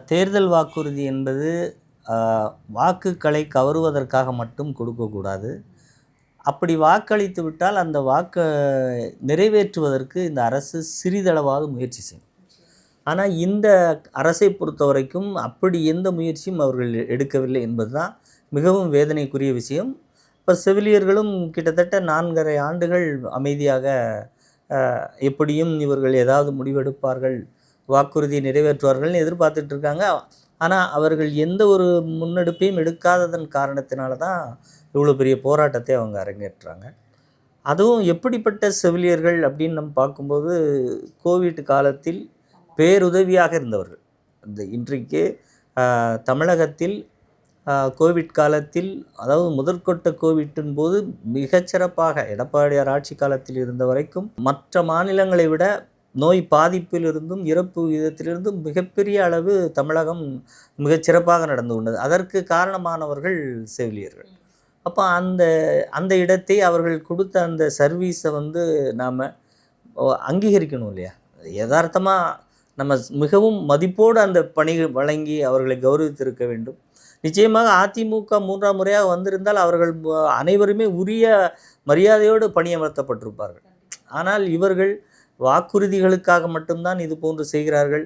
தேர்தல் வாக்குறுதி என்பது வாக்குகளை கவருவதற்காக மட்டும் கொடுக்கக்கூடாது. அப்படி வாக்களித்து விட்டால் அந்த வாக்கை நிறைவேற்றுவதற்கு இந்த அரசு சிறிதளவாவது முயற்சி செய்யும். ஆனால் இந்த அரசை பொறுத்த வரைக்கும் அப்படி எந்த முயற்சியும் அவர்கள் எடுக்கவில்லை என்பது தான் மிகவும் வேதனைக்குரிய விஷயம். இப்போ செவிலியர்களும் கிட்டத்தட்ட 4½ ஆண்டுகள் அமைதியாக எப்படியும் இவர்கள் ஏதாவது முடிவெடுப்பார்கள், வாக்குறுதி நிறைவேற்றுவார்கள்னு எதிர்பார்த்துட்டு இருக்காங்க. ஆனால் அவர்கள் எந்த ஒரு முன்னெடுப்பையும் எடுக்காததன் காரணத்தினால தான் இவ்வளோ பெரிய போராட்டத்தை அவங்க அரங்கேற்றுறாங்க. அதுவும் எப்படிப்பட்ட செவிலியர்கள் அப்படின்னு நம்ம பார்க்கும்போது, கோவிட் காலத்தில் பேருதவியாக இருந்தவர்கள். இன்றைக்கு தமிழகத்தில் கோவிட் காலத்தில், அதாவது முதற்கொட்ட கோவிட்டின் போது மிகச்சிறப்பாக எடப்பாடியார் ஆட்சி காலத்தில் இருந்த வரைக்கும் மற்ற மாநிலங்களை விட நோய் பாதிப்பிலிருந்தும் இறப்பு விகிதத்திலிருந்தும் மிகப்பெரிய அளவு தமிழகம் மிகச்சிறப்பாக நடந்து கொண்டது. அதற்கு காரணமானவர்கள் செவிலியர்கள். அப்போ அந்த இடத்தை அவர்கள் கொடுத்த அந்த சர்வீஸை நாம் அங்கீகரிக்கணும் இல்லையா? யதார்த்தமாக நம்ம மிகவும் மதிப்போடு அந்த பணி வழங்கி அவர்களை கௌரவித்திருக்க வேண்டும். நிச்சயமாக அதிமுக 3ஆம் முறையாக வந்திருந்தால் அவர்கள் அனைவருமே உரிய மரியாதையோடு பணியமர்த்தப்பட்டிருப்பார்கள். ஆனால் இவர்கள் வாக்குறுதிகளுக்காக மட்டும்தான் இது போன்று செய்கிறார்கள்.